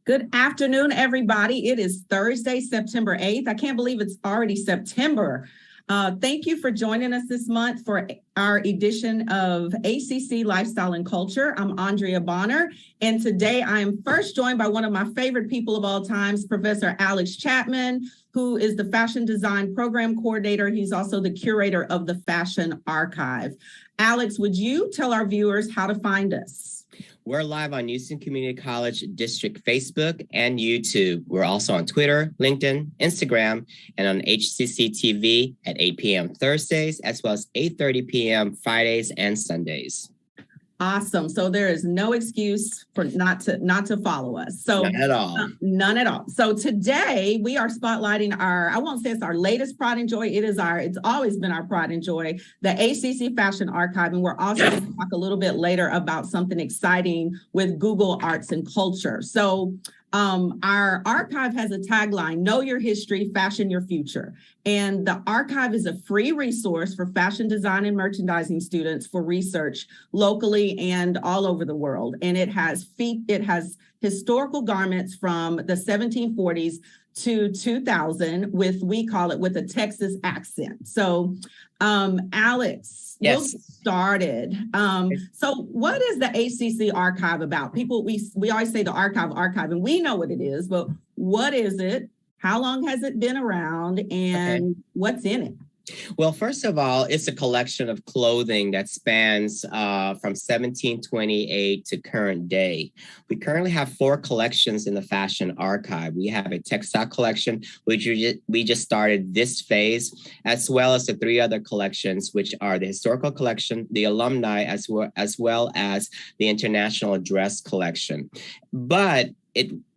Good afternoon, everybody. It is Thursday, September 8th. I can't believe it's already September. Thank you for joining us this month for our edition of HCC Lifestyle and Culture. I'm Andrea Bonner, and today I am first joined by one of my favorite people of all times, Professor Alex Chapman, who is the Fashion Design Program Coordinator. He's also the curator of the Fashion Archive. Alex, would you tell our viewers how to find us? We're live on Houston Community College District Facebook and YouTube. We're also on Twitter, LinkedIn, Instagram, and on HCC TV at 8 p.m. Thursdays, as well as 8:30 p.m. Fridays and Sundays. Awesome. So there is no excuse for not to follow us. So none at all. None at all. So today we are spotlighting I won't say it's our latest pride and joy. It's always been our pride and joy, the HCC Fashion Archive. And we're also going to talk a little bit later about something exciting with Google Arts and Culture. So our archive has a tagline, know your history, fashion your future. And the archive is a free resource for fashion design and merchandising students for research locally and all over the world. And it has historical garments from the 1740s to 2000 we call it with a Texas accent. So Alex, yes. We'll get started. So what is the HCC archive about? People, we always say the archive, and we know what it is, but what is it? How long has it been around, and what's in it? Well, first of all, it's a collection of clothing that spans from 1728 to current day. We currently have 4 collections in the Fashion Archive. We have a textile collection, which we just started this phase, as well as the 3 other collections, which are the historical collection, the alumni, as well as the international dress collection. But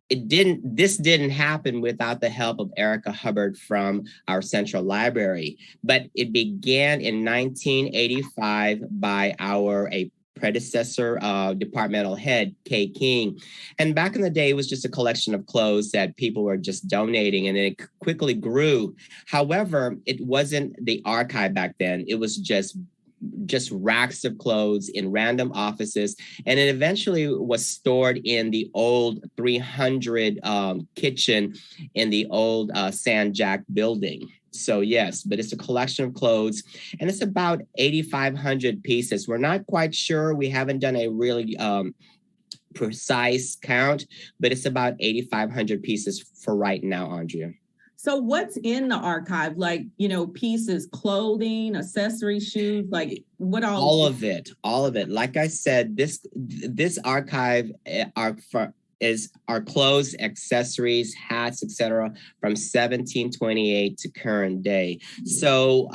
this didn't happen without the help of Erica Hubbard from our Central Library, but it began in 1985 by a predecessor departmental head, Kay King. And back in the day, it was just a collection of clothes that people were just donating, and it quickly grew. However, it wasn't the archive back then. It was just racks of clothes in random offices, and it eventually was stored in the old 300 kitchen in the old San Jack building. So yes, but it's a collection of clothes, and it's about 8,500 pieces. We're not quite sure. We haven't done a really precise count, but it's about 8,500 pieces for right now, Andrea. So what's in the archive? Like, pieces, clothing, accessories, shoes, like what all? All of it. Like I said, this archive is our clothes, accessories, hats, etc., from 1728 to current day. So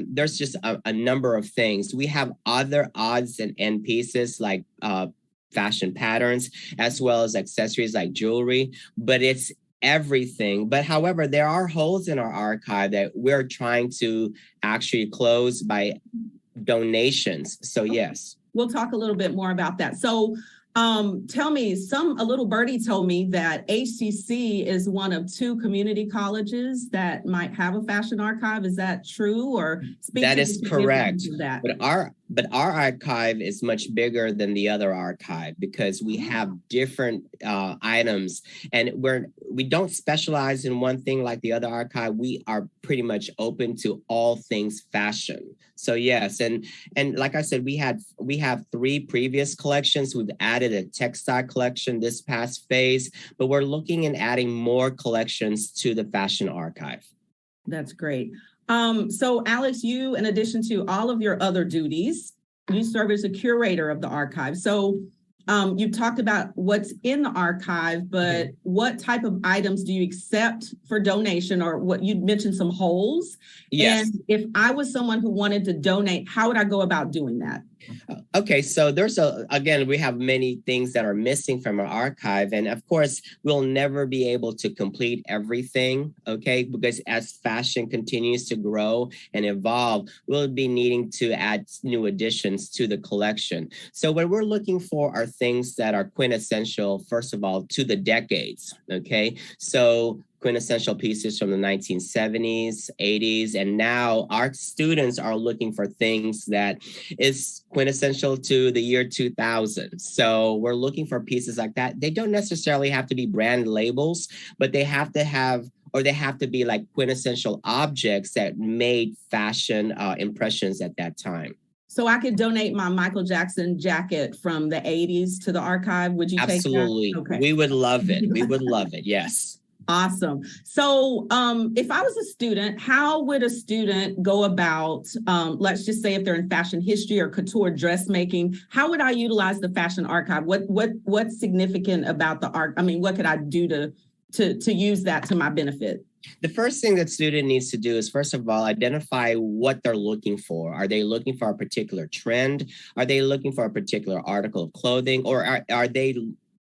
there's just a number of things. We have other odds and end pieces like fashion patterns, as well as accessories like jewelry, but it's everything. But however, there are holes in our archive that we're trying to actually close by donations. So yes. We'll talk a little bit more about that. So tell me, a little birdie told me that HCC is one of 2 community colleges that might have a fashion archive. Is that true, or that is correct? But our archive is much bigger than the other archive because we have different items, and we don't specialize in one thing like the other archive. We are pretty much open to all things fashion. So yes, and like I said, we have 3 previous collections. We've added a textile collection this past phase, but we're looking at adding more collections to the Fashion Archive. That's great. So Alex, you, in addition to all of your other duties, you serve as a curator of the archive. So you talked about what's in the archive, but what type of items do you accept for donation, or what you mentioned some holes? Yes. And if I was someone who wanted to donate, how would I go about doing that? Okay, so again, we have many things that are missing from our archive. And of course, we'll never be able to complete everything, okay? Because as fashion continues to grow and evolve, we'll be needing to add new additions to the collection. So what we're looking for are things that are quintessential, first of all, to the decades, okay? So quintessential pieces from the 1970s, 80s, and now our students are looking for things that is quintessential to the year 2000. So we're looking for pieces like that. They don't necessarily have to be brand labels, but they have to have, or they have to be like quintessential objects that made fashion impressions at that time. So I could donate my Michael Jackson jacket from the 80s to the archive. Would you take that? Absolutely. Okay. We would love it. We would love it. Yes. Awesome. So if I was a student, how would a student go about, let's just say if they're in fashion history or couture dressmaking, how would I utilize the fashion archive? What's significant about the art? I mean, what could I do to use that to my benefit? The first thing that student needs to do is, first of all, identify what they're looking for. Are they looking for a particular trend? Are they looking for a particular article of clothing? Or are they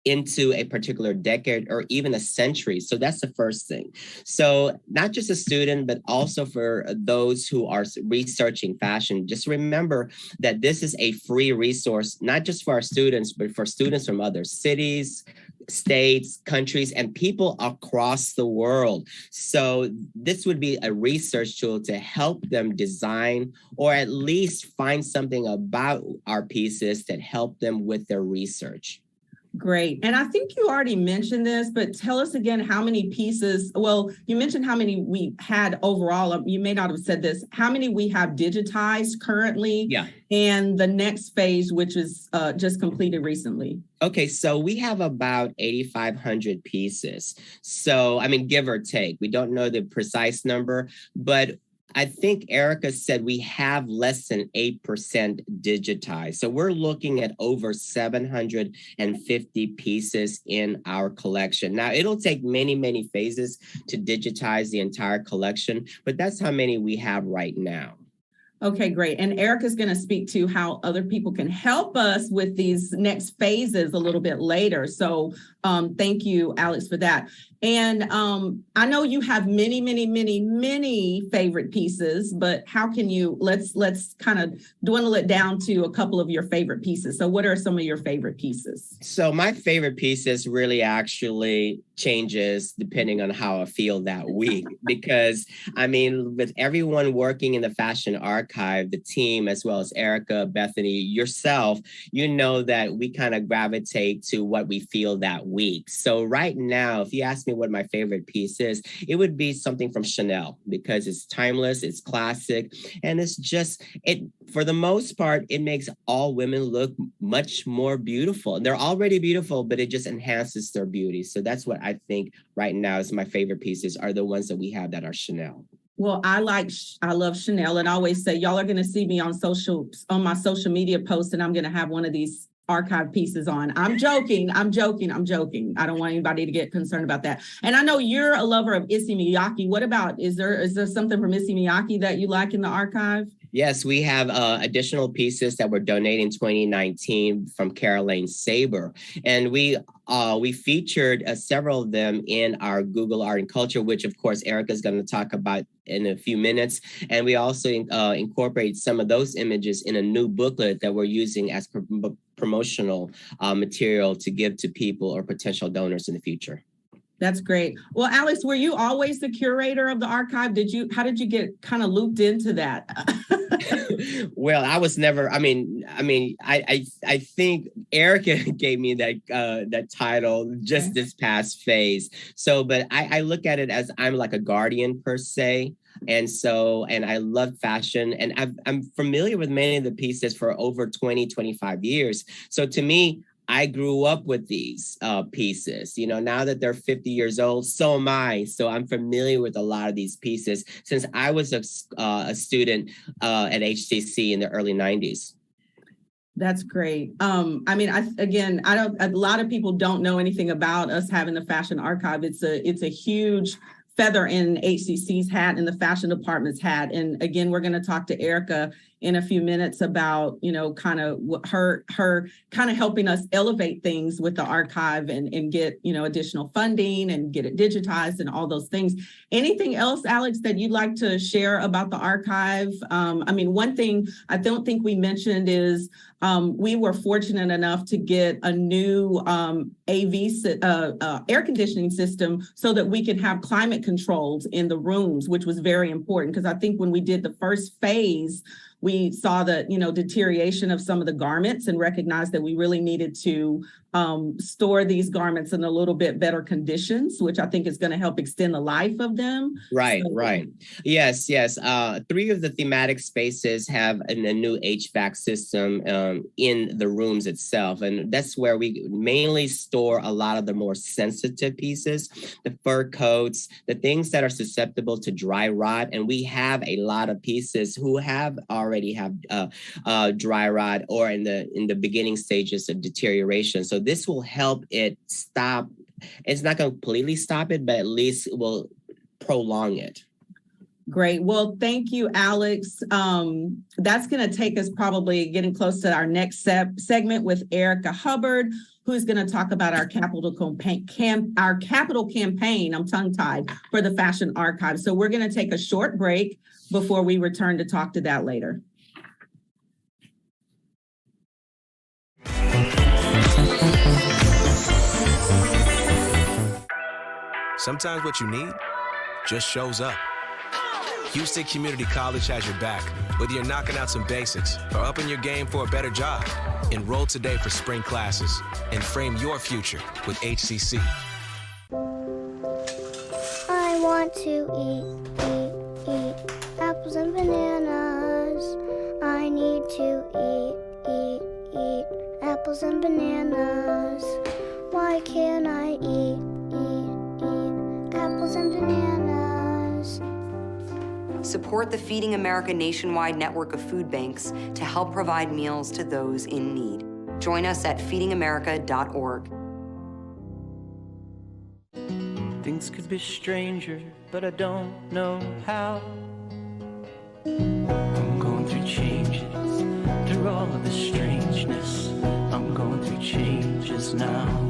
into a particular decade or even a century? So that's the first thing. So not just a student, but also for those who are researching fashion, just remember that this is a free resource, not just for our students, but for students from other cities, states, countries, and people across the world. So this would be a research tool to help them design or at least find something about our pieces that help them with their research. Great. And I think you already mentioned this, but tell us again how many pieces, well, you mentioned how many we had overall. You may not have said this, how many we have digitized currently. Yeah. And the next phase, which is just completed recently. Okay, so we have about 8,500 pieces. So, I mean, give or take, we don't know the precise number, but I think Erica said we have less than 8% digitized. So we're looking at over 750 pieces in our collection. Now, it'll take many, many phases to digitize the entire collection, but that's how many we have right now. Okay, great. And Erica's going to speak to how other people can help us with these next phases a little bit later. So thank you, Alex, for that. And I know you have many, many, many, many favorite pieces, but how can you, let's kind of dwindle it down to a couple of your favorite pieces. So what are some of your favorite pieces? So my favorite pieces really actually changes depending on how I feel that week, because I mean, with everyone working in the fashion archive, the team, as well as Erica, Bethany, yourself, you know that we kind of gravitate to what we feel that week. So right now, if you ask me what my favorite piece is, it would be something from Chanel, because it's timeless, it's classic, and it's just, it, for the most part, it makes all women look much more beautiful. And they're already beautiful, but it just enhances their beauty. So that's what I think right now is my favorite pieces, are the ones that we have that are Chanel. Well, I love Chanel, and I always say, y'all are going to see me on my social media posts, and I'm going to have one of these archive pieces on. I'm joking. I don't want anybody to get concerned about that. And I know you're a lover of Issey Miyake. What about, is there something from Issey Miyake that you like in the archive? Yes, we have additional pieces that were donated in 2019 from Caroline Saber. And we featured several of them in our Google Art and Culture, which of course Erica is going to talk about in a few minutes. And we also incorporate some of those images in a new booklet that we're using as promotional material to give to people or potential donors in the future. That's great. Well, Alex, were you always the curator of the archive? How did you get kind of looped into that? Well, I was never, I think Erica gave me that title just this past phase. So, but I look at it as I'm like a guardian per se. And I love fashion, and I'm familiar with many of the pieces for over 20, 25 years. So to me, I grew up with these pieces. You know, now that they're 50 years old, so am I. So I'm familiar with a lot of these pieces since I was a student at HCC in the early 90s. That's great. A lot of people don't know anything about us having the fashion archive. It's a huge feather in HCC's hat and the fashion department's hat. And again, we're going to talk to Erica in a few minutes about, kind of her kind of helping us elevate things with the archive and get, additional funding and get it digitized and all those things. Anything else, Alex, that you'd like to share about the archive? One thing I don't think we mentioned is we were fortunate enough to get a new air conditioning system so that we could have climate controls in the rooms, which was very important. Because I think when we did the first phase, we saw the, deterioration of some of the garments and recognized that we really needed to store these garments in a little bit better conditions, which I think is going to help extend the life of them. Right. Yes. 3 of the thematic spaces have a new HVAC system in the rooms itself. And that's where we mainly store a lot of the more sensitive pieces, the fur coats, the things that are susceptible to dry rot. And we have a lot of pieces who already have dry rot or in the beginning stages of deterioration. So this will help it stop. It's not going to completely stop it, but at least it will prolong it. Great. Well, thank you, Alex. That's going to take us probably getting close to our next segment with Erica Hubbard, who's going to talk about our capital campaign. I'm tongue-tied for the Fashion Archive. So we're going to take a short break before we return to talk to that later. Sometimes what you need just shows up. Houston Community College has your back, whether you're knocking out some basics or upping your game for a better job. Enroll today for spring classes and frame your future with HCC. I want to eat apples and bananas. I need to eat apples and bananas. Why can't I eat apples and bananas? Support the Feeding America nationwide network of food banks to help provide meals to those in need. Join us at feedingamerica.org. Things could be stranger, but I don't know how. I'm going through changes, through all of the strangeness. I'm going through changes now.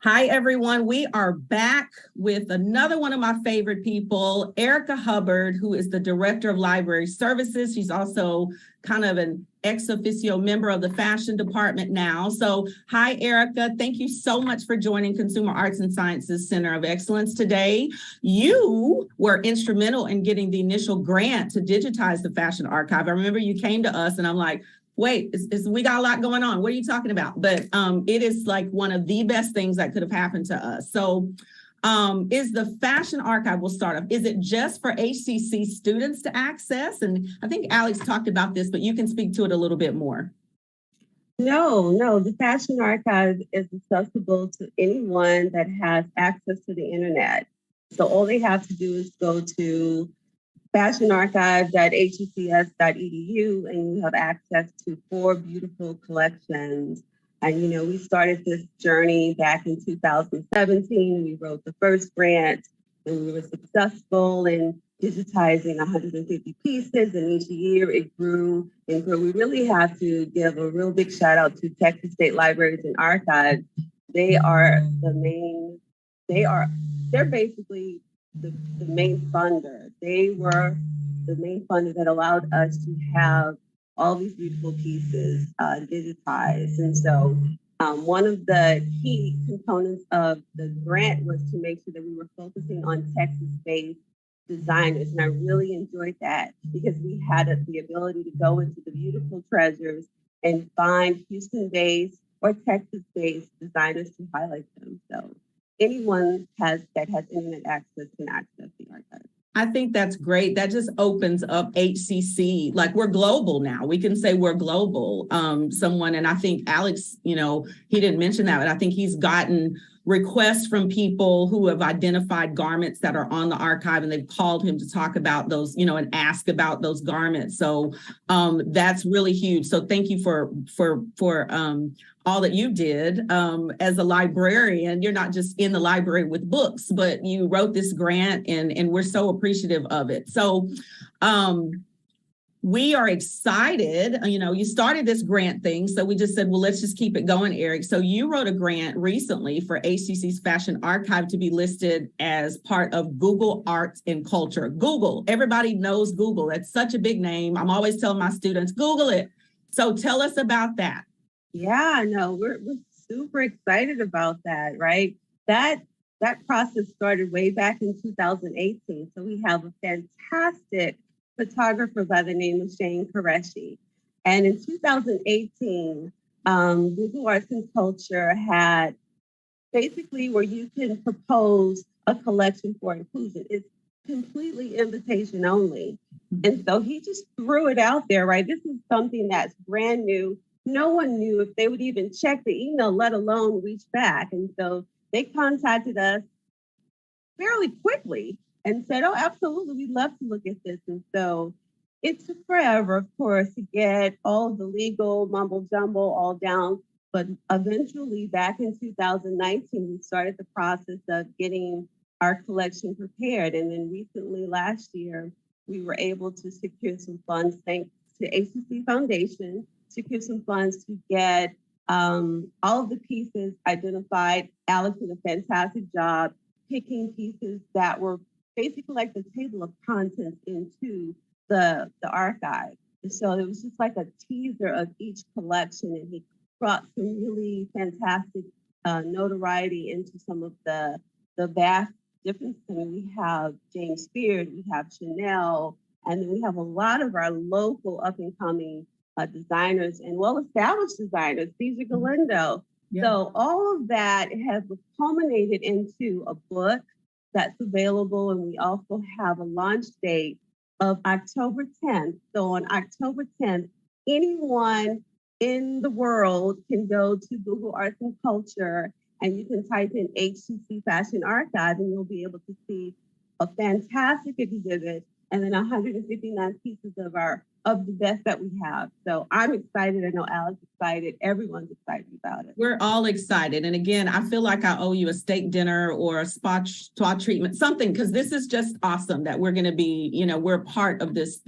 Hi, everyone. We are back with another one of my favorite people, Erica Hubbard, who is the Director of Library Services. She's also kind of an ex officio member of the fashion department now. So hi, Erica. Thank you so much for joining Consumer Arts and Sciences Center of Excellence today. You were instrumental in getting the initial grant to digitize the Fashion Archive. I remember you came to us and I'm like, wait, we got a lot going on. What are you talking about? But it is like one of the best things that could have happened to us. So is the Fashion Archive, we'll start off, is it just for HCC students to access? And I think Alex talked about this, but you can speak to it a little bit more. No, the Fashion Archive is accessible to anyone that has access to the internet. So all they have to do is go to fashionarchive.hccs.edu and you have access to 4 beautiful collections. And, we started this journey back in 2017. We wrote the first grant and we were successful in digitizing 150 pieces. And each year it grew and grew. We really have to give a real big shout out to Texas State Libraries and Archives. They're basically the main funder. They were the main funder that allowed us to have all these beautiful pieces digitized. And so one of the key components of the grant was to make sure that we were focusing on Texas-based designers. And I really enjoyed that because we had the ability to go into the beautiful treasures and find Houston-based or Texas-based designers to highlight them. So anyone that has internet access can access the archive. I think that's great. That just opens up HCC. Like we're global now. We can say we're global. And I think Alex, he didn't mention that, but I think he's gotten requests from people who have identified garments that are on the archive and they've called him to talk about those, and ask about those garments. So that's really huge. So thank you for all that you did as a librarian. You're not just in the library with books, but you wrote this grant and we're so appreciative of it. So we are excited. You know, you started this grant thing, so we just said, well, let's just keep it going, Eric. So you wrote a grant recently for HCC's Fashion Archive to be listed as part of Google Arts and Culture. Google, everybody knows Google. That's such a big name. I'm always telling my students, Google it. So tell us about that. Yeah, no, we're super excited about that, right? That process started way back in 2018. So we have a fantastic photographer by the name of Shane Qureshi. And in 2018, Google Arts and Culture had basically where you can propose a collection for inclusion. It's completely invitation only. And so he just threw it out there, right? This is something that's brand new. No one knew if they would even check the email, let alone reach back. And so they contacted us fairly quickly and said, oh, absolutely, we'd love to look at this. And so it took forever, of course, to get all of the legal mumble jumble all down. But eventually, back in 2019, we started the process of getting our collection prepared. And then recently, last year, we were able to secure some funds, thanks to HCC Foundation, secure some funds to get all of the pieces identified. Alex did a fantastic job picking pieces that were basically like the table of contents into the archive. And so it was just like a teaser of each collection, and he brought some really fantastic notoriety into some of the vast differences. I mean, we have James Beard, we have Chanel, and then we have a lot of our local up-and-coming designers and well-established designers, Cesar Galindo. Yeah. So all of that has culminated into a book that's available, and we also have a launch date of October 10th. So on October 10th, anyone in the world can go to Google Arts and Culture, and you can type in HCC Fashion Archive, and you'll be able to see a fantastic exhibit and then 159 pieces of the best that we have. So I'm excited. I know Alex is excited. Everyone's excited about it. We're all excited. And again, I feel like I owe you a steak dinner or a spa treatment, something, because this is just awesome that we're going to be, you know, we're part of this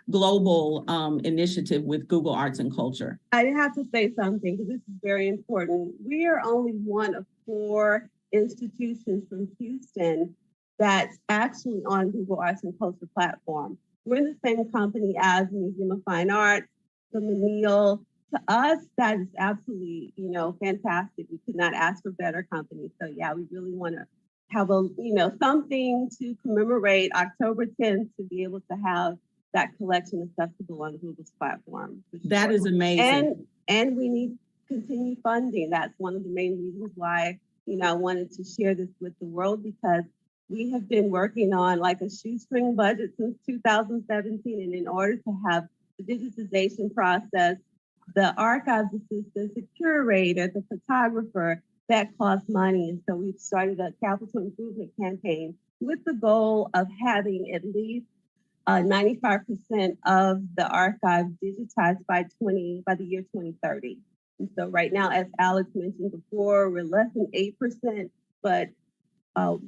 global initiative with Google Arts and Culture. I have to say something because this is very important. We are only one of 4 institutions from Houston that's actually on Google Arts and Culture platform. We're in the same company as the Museum of Fine Arts, the Menil. To us, that is absolutely, you know, fantastic. We could not ask for better company. So yeah, we really want to have something to commemorate October 10th to be able to have that collection accessible on Google's platform. That is amazing. And we need continued funding. That's one of the main reasons why, I wanted to share this with the world, because we have been working on like a shoestring budget since 2017. And in order to have the digitization process, the archives assistant, the curator, the photographer, that costs money. And so we've started a capital improvement campaign with the goal of having at least 95% of the archive digitized by the year 2030. And so right now, as Alex mentioned before, we're less than 8%, but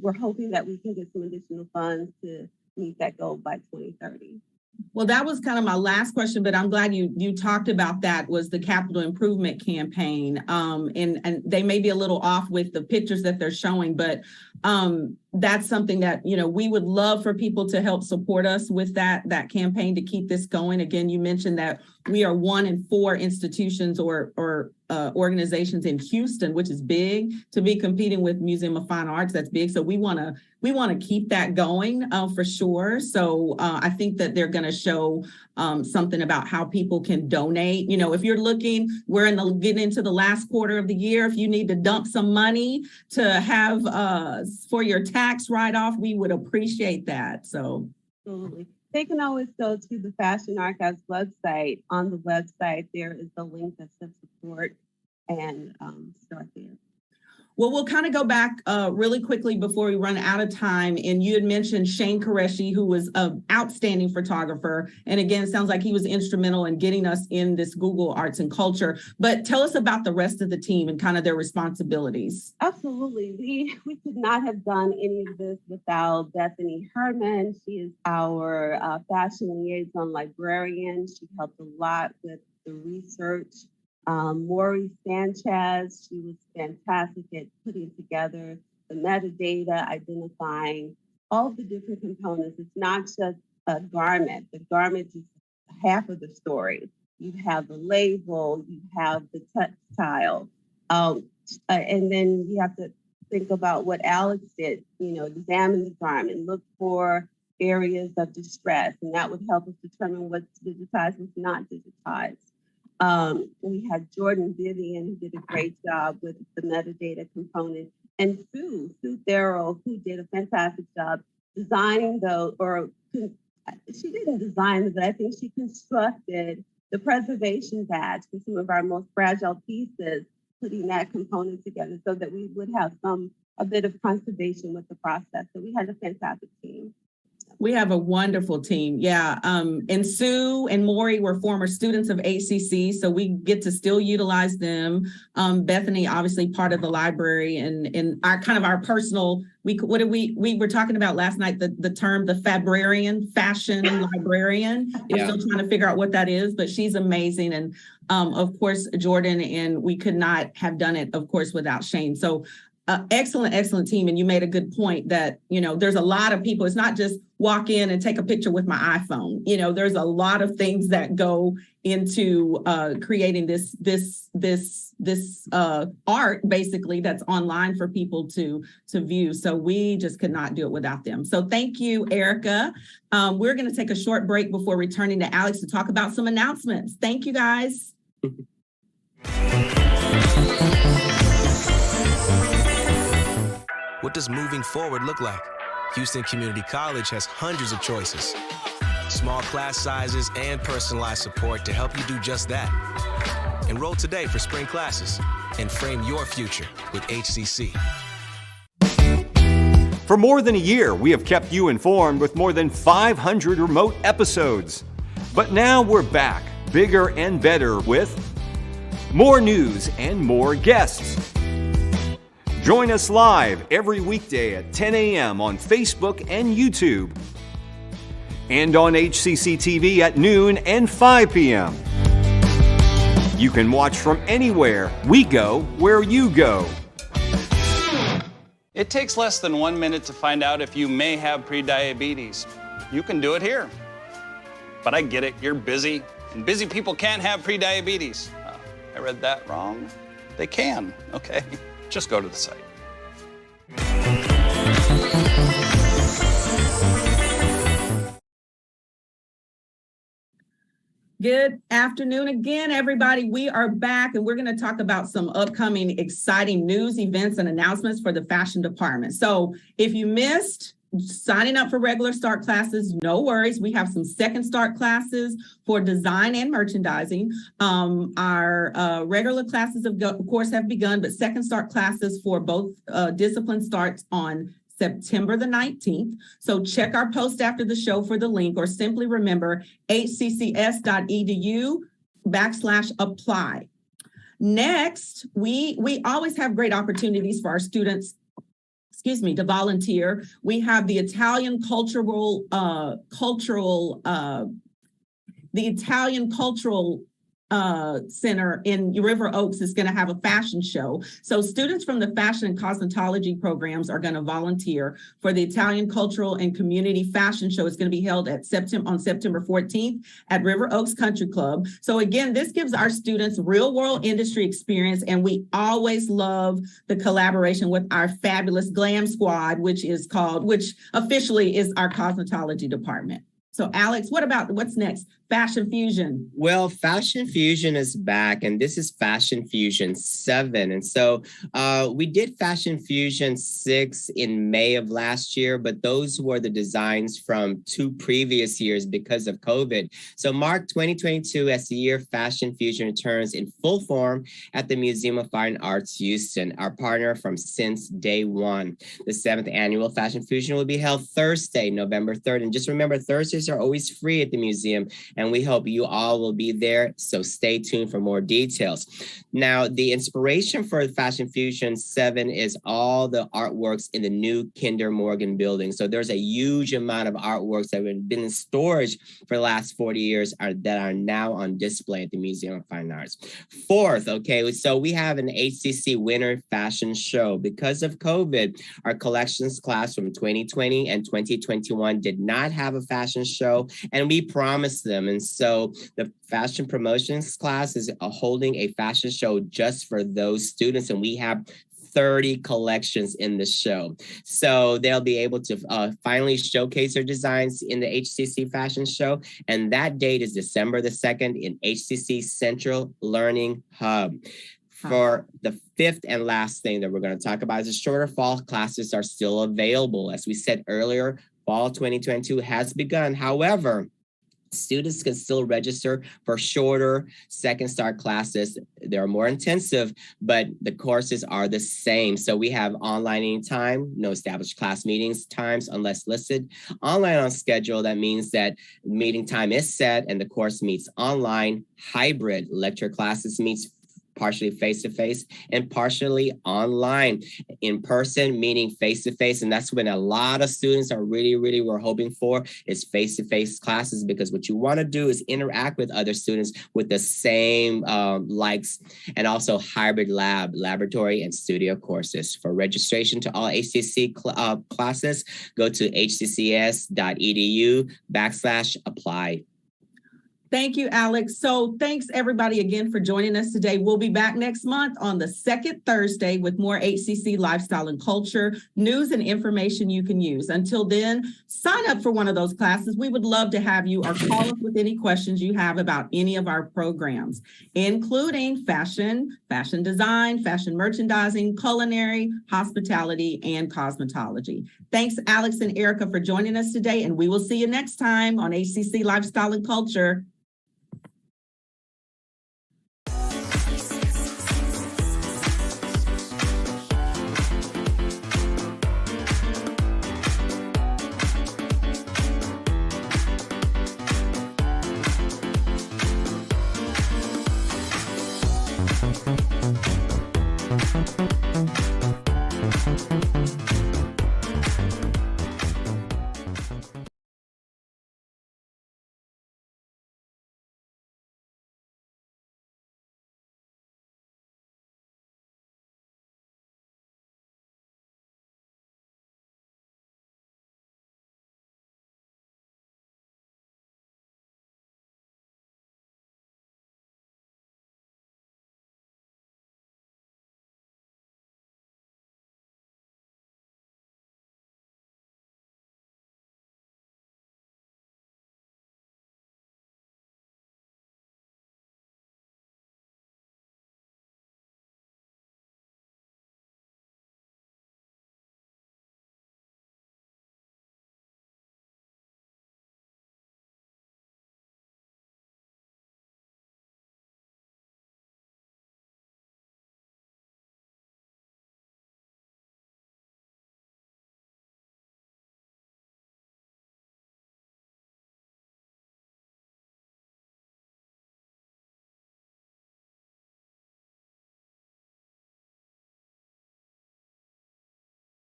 we're hoping that we can get some additional funds to meet that goal by 2030. Well, that was kind of my last question, but I'm glad you talked about that, was the capital improvement campaign. And they may be a little off with the pictures that they're showing, but that's something that, we would love for people to help support us with that campaign to keep this going. Again, you mentioned that we are 1 in 4 institutions or organizations in Houston, which is big, to be competing with Museum of Fine Arts. That's big. So we want to keep that going for sure. So I think that they're going to show something about how people can donate. If you're looking, we're getting into the last quarter of the year. If you need to dump some money to have for your tax write-off, we would appreciate that. So absolutely. They can always go to the Fashion Archives website. On the website, there is a link that says support, and start there. Well, we'll kind of go back really quickly before we run out of time. And you had mentioned Shane Qureshi, who was an outstanding photographer. And again, it sounds like he was instrumental in getting us in this Google Arts and Culture. But tell us about the rest of the team and kind of their responsibilities. Absolutely. We could not have done any of this without Bethany Herman. She is our fashion liaison librarian. She helped a lot with the research. Maury Sanchez, she was fantastic at putting together the metadata, identifying all the different components. It's not just a garment. The garment is half of the story. You have the label, you have the textile, and then you have to think about what Alex did, examine the garment, look for areas of distress, and that would help us determine what's digitized, what's not digitized. We had Jordan Vivian, who did a great job with the metadata component, and Sue Theroux, who did a fantastic job designing she didn't design it, but I think she constructed the preservation badge for some of our most fragile pieces, putting that component together so that we would have a bit of conservation with the process. So we had a fantastic team. We have a wonderful team. Yeah. And Sue and Maury were former students of HCC, so we get to still utilize them. Bethany, obviously part of the library and our personal, we were talking about last night, the term, the fabrarian, fashion librarian. We're still trying to figure out what that is, but she's amazing. And of course, Jordan, and we could not have done it, of course, without Shane. So excellent team. And you made a good point that, there's a lot of people. It's not just walk in and take a picture with my iPhone. There's a lot of things that go into creating this art, basically, that's online for people to view. So we just could not do it without them. So thank you, Erica. We're going to take a short break before returning to Alex to talk about some announcements. Thank you, guys. What does moving forward look like? Houston Community College has hundreds of choices, small class sizes, and personalized support to help you do just that. Enroll today for spring classes and frame your future with HCC. For more than a year, we have kept you informed with more than 500 remote episodes. But now we're back, bigger and better, with more news and more guests. Join us live every weekday at 10 a.m. on Facebook and YouTube, and on HCC TV at noon and 5 p.m. You can watch from anywhere. We go where you go. It takes less than 1 minute to find out if you may have prediabetes. You can do it here. But I get it, you're busy, and busy people can't have prediabetes. I read that wrong. They can, okay. Just go to the site. Good afternoon again, everybody. We are back and we're going to talk about some upcoming exciting news, events, and announcements for the fashion department. So if you missed signing up for regular start classes, no worries. We have some second start classes for design and merchandising. Our regular classes, of course, have begun, but second start classes for both disciplines starts on September the 19th. So check our post after the show for the link, or simply remember hccs.edu/apply. Next, we always have great opportunities for our students to volunteer. We have the Italian Cultural Center in River Oaks is going to have a fashion show. So students from the fashion and cosmetology programs are going to volunteer for the Italian Cultural and Community Fashion Show. It's going to be held on September 14th at River Oaks Country Club. So again, this gives our students real world industry experience, and we always love the collaboration with our fabulous Glam Squad, which officially is our cosmetology department. So Alex, what's next? Fashion Fusion? Well, Fashion Fusion is back, and this is Fashion Fusion 7. And so we did Fashion Fusion 6 in May of last year, but those were the designs from 2 previous years because of COVID. So mark 2022 as the year Fashion Fusion returns in full form at the Museum of Fine Arts, Houston, our partner from since day one. The 7th annual Fashion Fusion will be held Thursday, November 3rd. And just remember, Thursdays are always free at the museum, and we hope you all will be there, so stay tuned for more details. Now, the inspiration for Fashion Fusion 7 is all the artworks in the new Kinder Morgan building. So there's a huge amount of artworks that have been in storage for the last 40 years that are now on display at the Museum of Fine Arts. 4th, okay, so we have an HCC Winter Fashion Show. Because of COVID, our collections class from 2020 and 2021 did not have a fashion show, and we promised them. And so the fashion promotions class is holding a fashion show just for those students, and we have 30 collections in the show. So they'll be able to finally showcase their designs in the HCC Fashion Show. And that date is December the 2nd in HCC Central Learning Hub. For the 5th and last thing that we're going to talk about is the shorter fall classes are still available. As we said earlier, fall 2022 has begun. However, students can still register for shorter second start classes. They're more intensive, but the courses are the same. So we have online anytime, no established class meetings times unless listed. Online on schedule, that means that meeting time is set and the course meets online. Hybrid lecture classes meets partially face-to-face and partially online. In person, meaning face-to-face, and that's when a lot of students are really we're hoping for is face-to-face classes, because what you want to do is interact with other students with the same likes, and also hybrid laboratory and studio courses. For registration to all HCC classes, go to hccs.edu/apply. Thank you, Alex. So thanks everybody again for joining us today. We'll be back next month on the 2nd Thursday with more HCC Lifestyle and Culture news and information you can use. Until then, sign up for one of those classes. We would love to have you, or call us with any questions you have about any of our programs, including fashion design, fashion merchandising, culinary, hospitality, and cosmetology. Thanks, Alex and Erica, for joining us today, and we will see you next time on HCC Lifestyle and Culture.